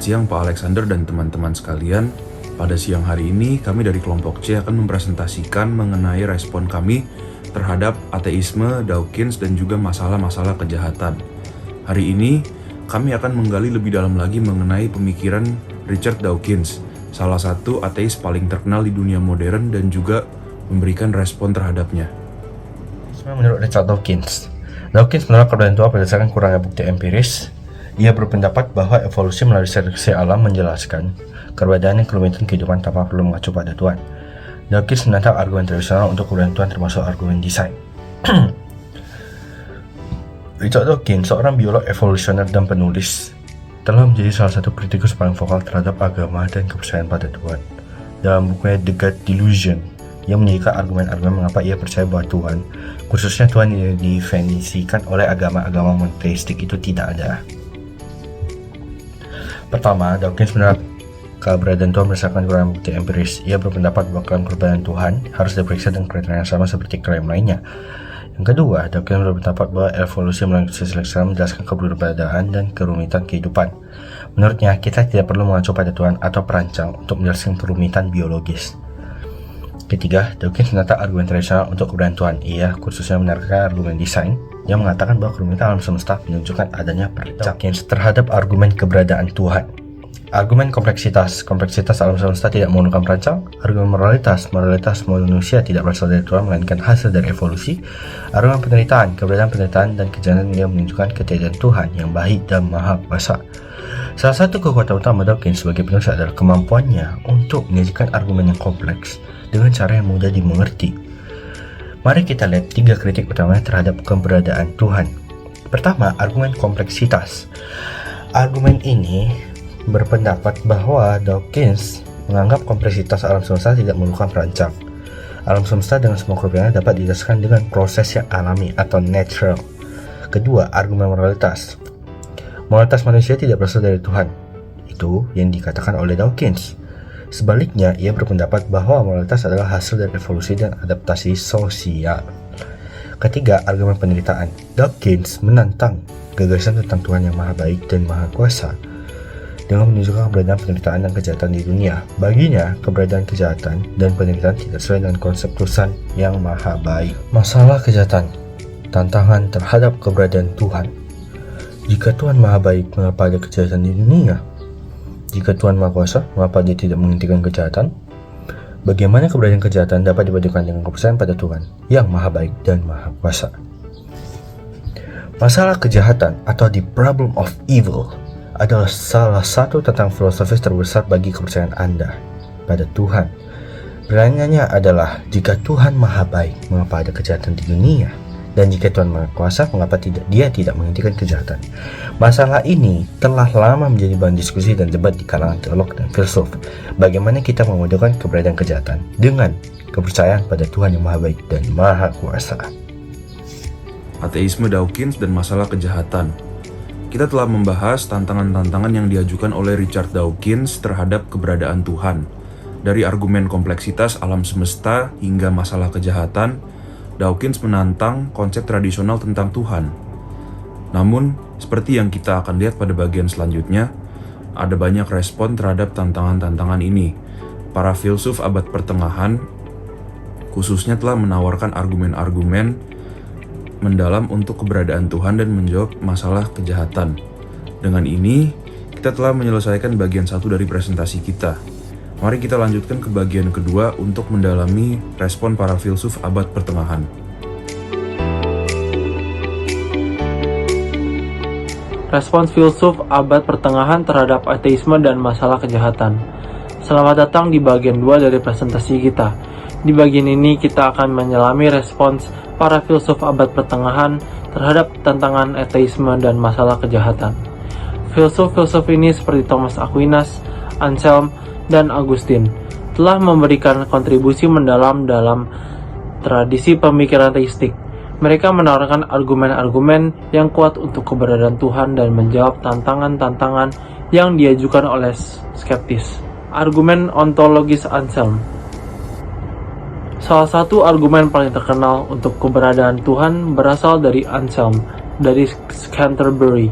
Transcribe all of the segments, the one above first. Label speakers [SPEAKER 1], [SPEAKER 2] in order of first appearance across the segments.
[SPEAKER 1] Selamat siang Pak Alexander dan teman-teman sekalian. Pada siang hari ini kami dari kelompok C akan mempresentasikan mengenai respon kami terhadap ateisme, Dawkins, dan juga masalah-masalah kejahatan. Hari ini kami akan menggali lebih dalam lagi mengenai pemikiran Richard Dawkins, salah satu ateis paling terkenal di dunia modern, dan juga memberikan respon terhadapnya.
[SPEAKER 2] Menurut Richard Dawkins menolak keberadaan Tuhan berdasarkan kurangnya bukti empiris. Ia berpendapat bahwa evolusi melalui seleksi alam menjelaskan keberadaan dan kerumitan kehidupan tanpa perlu mengacu pada Tuhan. Dawkins menentang argumen tradisional untuk keberadaan Tuhan, termasuk argumen desain. Richard Dawkins, seorang biolog evolusioner dan penulis, telah menjadi salah satu kritikus paling vokal terhadap agama dan kepercayaan pada Tuhan. Dalam bukunya The God Delusion, ia menyajikan argumen-argumen mengapa ia percaya bahwa Tuhan, khususnya Tuhan yang didefinisikan oleh agama-agama monoteistik, itu tidak ada. Pertama, Dawkins menolak keberadaan Tuhan berdasarkan kurang bukti empiris. Ia berpendapat bahwa klaim keberadaan Tuhan harus diperiksa dengan kriteria yang sama seperti klaim lainnya. Yang kedua, Dawkins berpendapat bahwa evolusi melalui seleksi menjelaskan keberadaan dan kerumitan kehidupan. Menurutnya, kita tidak perlu mengacu pada Tuhan atau perancang untuk menjelaskan kerumitan biologis. Ketiga, Dawkins menentang argumen tradisional untuk keberadaan Tuhan. Ia khususnya menarikkan argumen desain yang mengatakan bahwa kerumitan alam semesta menunjukkan adanya perancang. Dawkins terhadap argumen keberadaan Tuhan. Argumen kompleksitas alam semesta tidak menggunakan perancang. Argumen moralitas manusia tidak berasal dari Tuhan melainkan hasil dari evolusi. Argumen keberadaan penderitaan dan kejahatan yang menunjukkan ketiadaan Tuhan yang baik dan maha kuasa. Salah satu kekuatan utama Dawkins sebagai penulis adalah kemampuannya untuk menyajikan argumen yang kompleks dengan cara yang mudah dimengerti. Mari kita lihat 3 kritik utamanya terhadap keberadaan Tuhan. Pertama, argumen kompleksitas. Argumen ini berpendapat bahwa Dawkins menganggap kompleksitas alam semesta tidak memerlukan perancang. Alam semesta dengan semua kelebihannya dapat dijelaskan dengan proses yang alami atau natural. Kedua, argumen moralitas. Moralitas manusia tidak berasal dari Tuhan. Itu yang dikatakan oleh Dawkins. Sebaliknya, ia berpendapat bahwa moralitas adalah hasil dari evolusi dan adaptasi sosial. Ketiga, argumen penderitaan. Dawkins menantang gagasan tentang Tuhan yang maha baik dan maha kuasa dengan menunjukkan keberadaan penderitaan dan kejahatan di dunia. Baginya, keberadaan kejahatan dan penderitaan tidak sesuai dengan konsep Tuhan yang maha baik. Masalah kejahatan, tantangan terhadap keberadaan Tuhan. Jika Tuhan maha baik, mengapa ada kejahatan di dunia? Jika Tuhan Maha Kuasa, mengapa Dia tidak menghentikan kejahatan? Bagaimana keberadaan kejahatan dapat dipadukan dengan kepercayaan pada Tuhan yang Maha Baik dan Maha Kuasa? Masalah kejahatan atau the problem of evil adalah salah satu tentang filosofis terbesar bagi kepercayaan Anda pada Tuhan. Pertanyaannya adalah, jika Tuhan Maha Baik, mengapa ada kejahatan di dunia? Dan jika Tuhan Maha Kuasa, mengapa Dia tidak menghentikan kejahatan? Masalah ini telah lama menjadi bahan diskusi dan debat di kalangan teolog dan filsuf. Bagaimana kita memadukan keberadaan kejahatan dengan kepercayaan pada Tuhan yang Maha Baik dan Maha Kuasa?
[SPEAKER 1] Ateisme Dawkins dan masalah kejahatan. Kita telah membahas tantangan-tantangan yang diajukan oleh Richard Dawkins terhadap keberadaan Tuhan. Dari argumen kompleksitas alam semesta hingga masalah kejahatan, Dawkins menantang konsep tradisional tentang Tuhan. Namun, seperti yang kita akan lihat pada bagian selanjutnya, ada banyak respon terhadap tantangan-tantangan ini. Para filsuf abad pertengahan khususnya telah menawarkan argumen-argumen mendalam untuk keberadaan Tuhan dan menjawab masalah kejahatan. Dengan ini, kita telah menyelesaikan bagian 1 dari presentasi kita. Mari kita lanjutkan ke bagian kedua untuk mendalami respon para filsuf abad pertengahan.
[SPEAKER 3] Respons filsuf abad pertengahan terhadap ateisme dan masalah kejahatan. Selamat datang di bagian 2 dari presentasi kita. Di bagian ini kita akan menyelami respons para filsuf abad pertengahan terhadap tantangan ateisme dan masalah kejahatan. Filsuf-filsuf ini seperti Thomas Aquinas, Anselm, dan Augustine telah memberikan kontribusi mendalam dalam tradisi pemikiran teistik. Mereka menawarkan argumen-argumen yang kuat untuk keberadaan Tuhan dan menjawab tantangan-tantangan yang diajukan oleh skeptis. Argumen ontologis Anselm. Salah satu argumen paling terkenal untuk keberadaan Tuhan berasal dari Anselm dari Canterbury.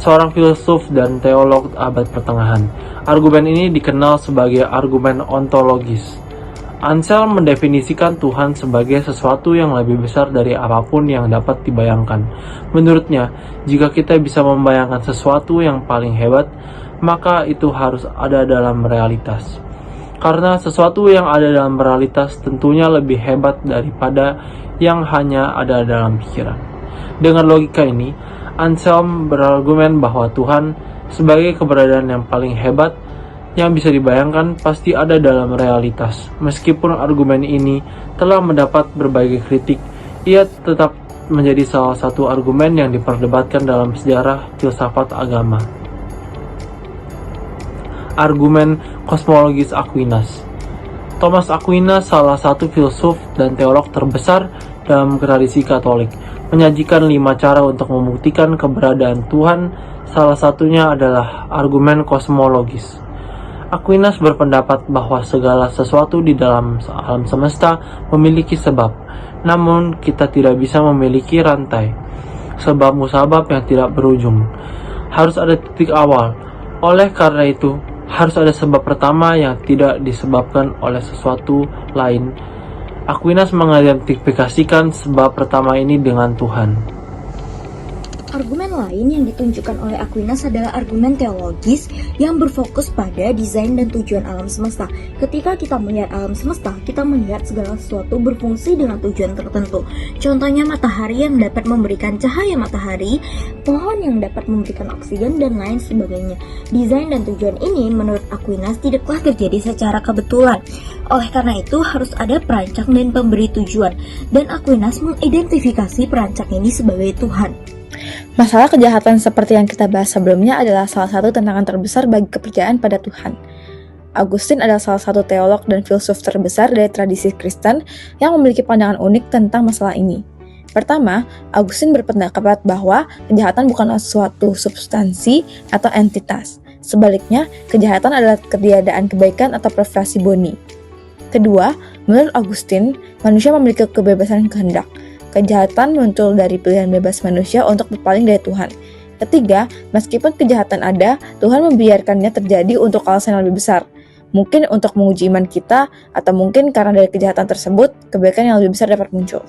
[SPEAKER 3] seorang filsuf dan teolog abad pertengahan. Argumen ini dikenal sebagai argumen ontologis. Anselm mendefinisikan Tuhan sebagai sesuatu yang lebih besar dari apapun yang dapat dibayangkan. Menurutnya, jika kita bisa membayangkan sesuatu yang paling hebat, maka itu harus ada dalam realitas. Karena sesuatu yang ada dalam realitas tentunya lebih hebat daripada yang hanya ada dalam pikiran. Dengan logika ini, Anselm berargumen bahwa Tuhan sebagai keberadaan yang paling hebat yang bisa dibayangkan pasti ada dalam realitas. Meskipun argumen ini telah mendapat berbagai kritik, ia tetap menjadi salah satu argumen yang diperdebatkan dalam sejarah filsafat agama. Argumen kosmologis Aquinas. Thomas Aquinas, salah satu filsuf dan teolog terbesar dalam tradisi Katolik, menyajikan 5 cara untuk membuktikan keberadaan Tuhan. Salah satunya adalah argumen kosmologis. Aquinas berpendapat bahwa segala sesuatu di dalam alam semesta memiliki sebab, namun kita tidak bisa memiliki rantai sebab musabab yang tidak berujung. Harus ada titik awal. Oleh karena itu, harus ada sebab pertama yang tidak disebabkan oleh sesuatu lain. Aquinas mengidentifikasikan sebab pertama ini dengan Tuhan.
[SPEAKER 4] Argumen lain yang ditunjukkan oleh Aquinas adalah argumen teologis yang berfokus pada desain dan tujuan alam semesta. Ketika kita melihat alam semesta, kita melihat segala sesuatu berfungsi dengan tujuan tertentu. Contohnya matahari yang dapat memberikan cahaya matahari, pohon yang dapat memberikan oksigen, dan lain sebagainya. Desain dan tujuan ini menurut Aquinas tidaklah terjadi secara kebetulan. Oleh karena itu harus ada perancang dan pemberi tujuan, dan Aquinas mengidentifikasi perancang ini sebagai Tuhan.
[SPEAKER 5] Masalah kejahatan seperti yang kita bahas sebelumnya adalah salah satu tantangan terbesar bagi kepercayaan pada Tuhan. Augustine adalah salah satu teolog dan filsuf terbesar dari tradisi Kristen yang memiliki pandangan unik tentang masalah ini. Pertama, Augustine berpendapat bahwa kejahatan bukanlah suatu substansi atau entitas. Sebaliknya, kejahatan adalah ketiadaan kebaikan atau privasi boni. Kedua, menurut Augustine, manusia memiliki kebebasan kehendak. Kejahatan muncul dari pilihan bebas manusia untuk berpaling dari Tuhan. Ketiga, meskipun kejahatan ada, Tuhan membiarkannya terjadi untuk alasan yang lebih besar. Mungkin untuk menguji iman kita, atau mungkin karena dari kejahatan tersebut, kebaikan yang lebih besar dapat muncul.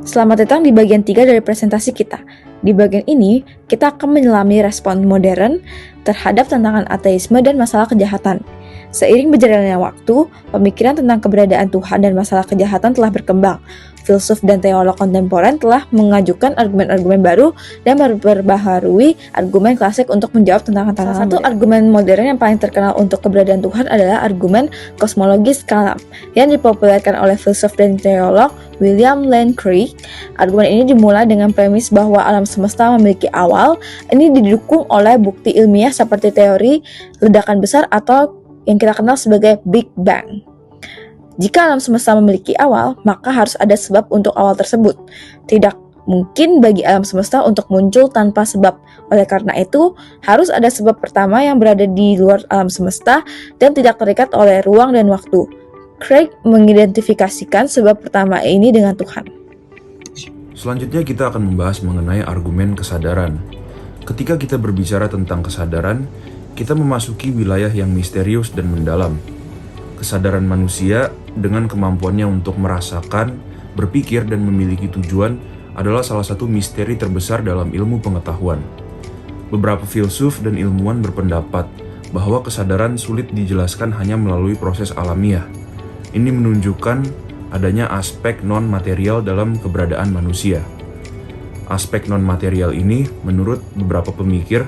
[SPEAKER 5] Selamat datang di bagian 3 dari presentasi kita. Di bagian ini, kita akan menyelami respon modern terhadap tantangan ateisme dan masalah kejahatan. Seiring berjalannya waktu, pemikiran tentang keberadaan Tuhan dan masalah kejahatan telah berkembang. Filsuf dan teolog kontemporer telah mengajukan argumen-argumen baru dan memperbaharui argumen klasik untuk menjawab tantangan. Salah satu argumen modern yang paling terkenal untuk keberadaan Tuhan adalah argumen kosmologis kalam yang dipopulerkan oleh filsuf dan teolog William Lane Craig. Argumen ini dimulai dengan premis bahwa alam semesta memiliki awal. Ini didukung oleh bukti ilmiah seperti teori ledakan besar atau yang kita kenal sebagai Big Bang. Jika alam semesta memiliki awal, maka harus ada sebab untuk awal tersebut. Tidak mungkin bagi alam semesta untuk muncul tanpa sebab. Oleh karena itu, harus ada sebab pertama yang berada di luar alam semesta dan tidak terikat oleh ruang dan waktu. Craig mengidentifikasikan sebab pertama ini dengan Tuhan.
[SPEAKER 1] Selanjutnya kita akan membahas mengenai argumen kesadaran. Ketika kita berbicara tentang kesadaran, kita memasuki wilayah yang misterius dan mendalam. Kesadaran manusia dengan kemampuannya untuk merasakan, berpikir, dan memiliki tujuan adalah salah satu misteri terbesar dalam ilmu pengetahuan. Beberapa filsuf dan ilmuwan berpendapat bahwa kesadaran sulit dijelaskan hanya melalui proses alamiah. Ini menunjukkan adanya aspek non-material dalam keberadaan manusia. Aspek non-material ini, menurut beberapa pemikir,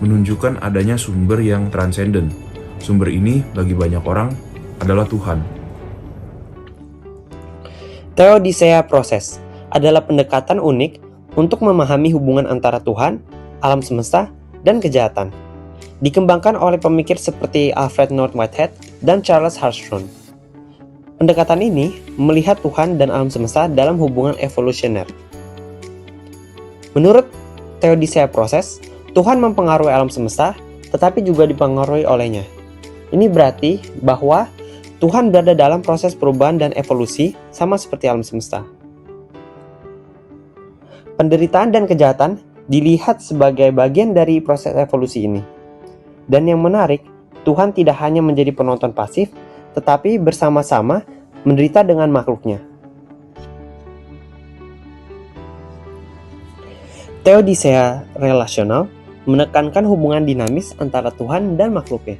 [SPEAKER 1] menunjukkan adanya sumber yang transenden. Sumber ini, bagi banyak orang, adalah Tuhan.
[SPEAKER 6] Theodicea Process adalah pendekatan unik untuk memahami hubungan antara Tuhan, alam semesta, dan kejahatan. Dikembangkan oleh pemikir seperti Alfred North Whitehead dan Charles Hartshorne. Pendekatan ini melihat Tuhan dan alam semesta dalam hubungan evolusioner. Menurut Theodicea Process, Tuhan mempengaruhi alam semesta, tetapi juga dipengaruhi olehnya. Ini berarti bahwa Tuhan berada dalam proses perubahan dan evolusi sama seperti alam semesta. Penderitaan dan kejahatan dilihat sebagai bagian dari proses evolusi ini. Dan yang menarik, Tuhan tidak hanya menjadi penonton pasif, tetapi bersama-sama menderita dengan makhluknya. Teodicea relasional menekankan hubungan dinamis antara Tuhan dan makhluknya.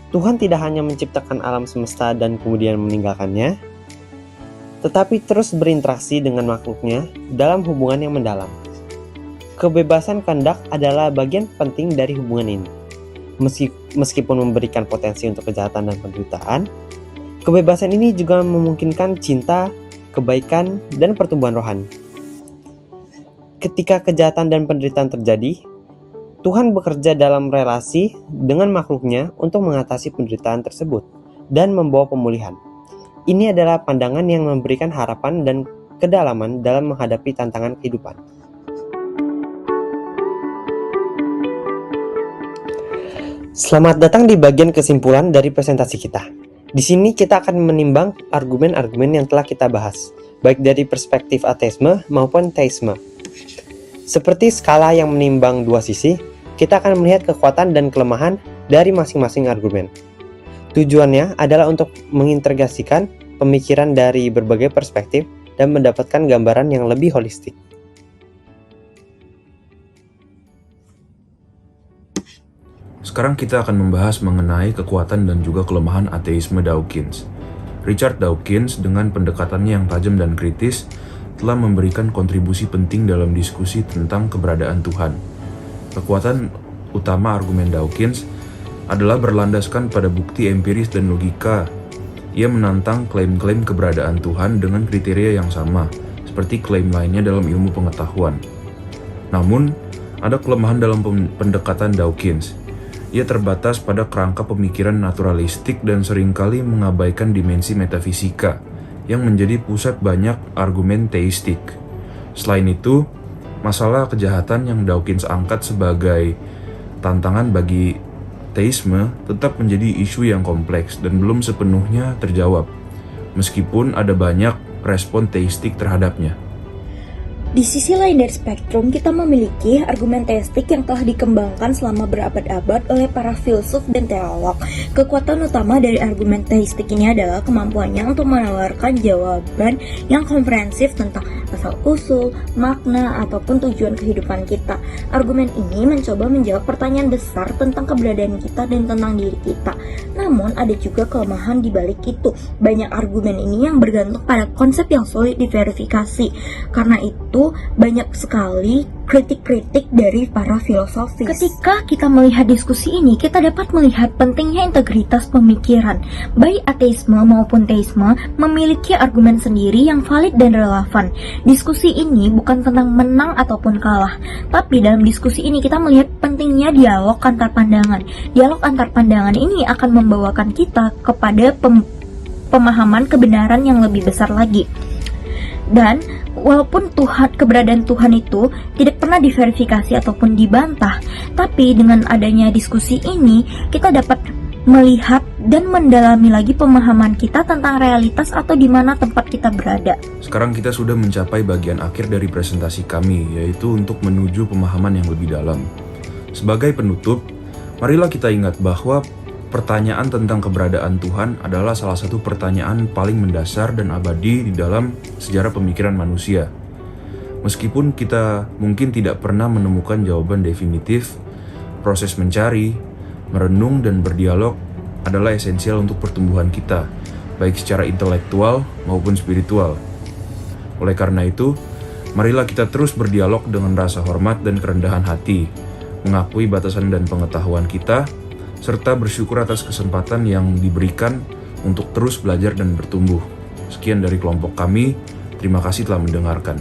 [SPEAKER 6] Tuhan tidak hanya menciptakan alam semesta dan kemudian meninggalkannya, tetapi terus berinteraksi dengan makhluknya dalam hubungan yang mendalam. Kebebasan kehendak adalah bagian penting dari hubungan ini. Meskipun memberikan potensi untuk kejahatan dan penderitaan, kebebasan ini juga memungkinkan cinta, kebaikan, dan pertumbuhan rohani. Ketika kejahatan dan penderitaan terjadi, Tuhan bekerja dalam relasi dengan makhluknya untuk mengatasi penderitaan tersebut dan membawa pemulihan. Ini adalah pandangan yang memberikan harapan dan kedalaman dalam menghadapi tantangan kehidupan. Selamat datang di bagian kesimpulan dari presentasi kita. Di sini kita akan menimbang argumen-argumen yang telah kita bahas, baik dari perspektif ateisme maupun teisme. Seperti skala yang menimbang dua sisi, kita akan melihat kekuatan dan kelemahan dari masing-masing argumen. Tujuannya adalah untuk mengintegrasikan pemikiran dari berbagai perspektif dan mendapatkan gambaran yang lebih holistik.
[SPEAKER 1] Sekarang kita akan membahas mengenai kekuatan dan juga kelemahan ateisme Dawkins. Richard Dawkins dengan pendekatannya yang tajam dan kritis telah memberikan kontribusi penting dalam diskusi tentang keberadaan Tuhan. Kekuatan utama argumen Dawkins adalah berlandaskan pada bukti empiris dan logika. Ia menantang klaim-klaim keberadaan Tuhan dengan kriteria yang sama, seperti klaim lainnya dalam ilmu pengetahuan. Namun, ada kelemahan dalam pendekatan Dawkins. Ia terbatas pada kerangka pemikiran naturalistik dan seringkali mengabaikan dimensi metafisika yang menjadi pusat banyak argumen teistik. Selain itu, masalah kejahatan yang Dawkins angkat sebagai tantangan bagi teisme tetap menjadi isu yang kompleks dan belum sepenuhnya terjawab, meskipun ada banyak respon teistik terhadapnya.
[SPEAKER 4] Di sisi lain dari spektrum, kita memiliki argumen teistik yang telah dikembangkan selama berabad-abad oleh para filsuf dan teolog. Kekuatan utama dari argumen teistik ini adalah kemampuannya untuk menawarkan jawaban yang komprehensif tentang asal-usul, makna, ataupun tujuan kehidupan kita. Argumen ini mencoba menjawab pertanyaan besar tentang keberadaan kita dan tentang diri kita. Namun, ada juga kelemahan di balik itu. Banyak argumen ini yang bergantung pada konsep yang sulit diverifikasi. Karena itu, banyak sekali kritik-kritik dari para filosofis. Ketika kita melihat diskusi ini, kita dapat melihat pentingnya integritas pemikiran. Baik ateisme maupun teisme memiliki argumen sendiri yang valid dan relevan. Diskusi ini bukan tentang menang ataupun kalah, tapi dalam diskusi ini kita melihat pentingnya dialog antar pandangan. Dialog antar pandangan ini akan membawakan kita kepada pemahaman kebenaran yang lebih besar lagi. Dan walaupun keberadaan Tuhan itu tidak pernah diverifikasi ataupun dibantah, tapi dengan adanya diskusi ini kita dapat melihat dan mendalami lagi pemahaman kita tentang realitas atau di mana tempat kita berada.
[SPEAKER 1] Sekarang kita sudah mencapai bagian akhir dari presentasi kami, yaitu untuk menuju pemahaman yang lebih dalam. Sebagai penutup, marilah kita ingat bahwa pertanyaan tentang keberadaan Tuhan adalah salah satu pertanyaan paling mendasar dan abadi di dalam sejarah pemikiran manusia. Meskipun kita mungkin tidak pernah menemukan jawaban definitif, proses mencari, merenung, dan berdialog adalah esensial untuk pertumbuhan kita, baik secara intelektual maupun spiritual. Oleh karena itu, marilah kita terus berdialog dengan rasa hormat dan kerendahan hati, mengakui batasan dan pengetahuan kita, serta bersyukur atas kesempatan yang diberikan untuk terus belajar dan bertumbuh. Sekian dari kelompok kami, terima kasih telah mendengarkan.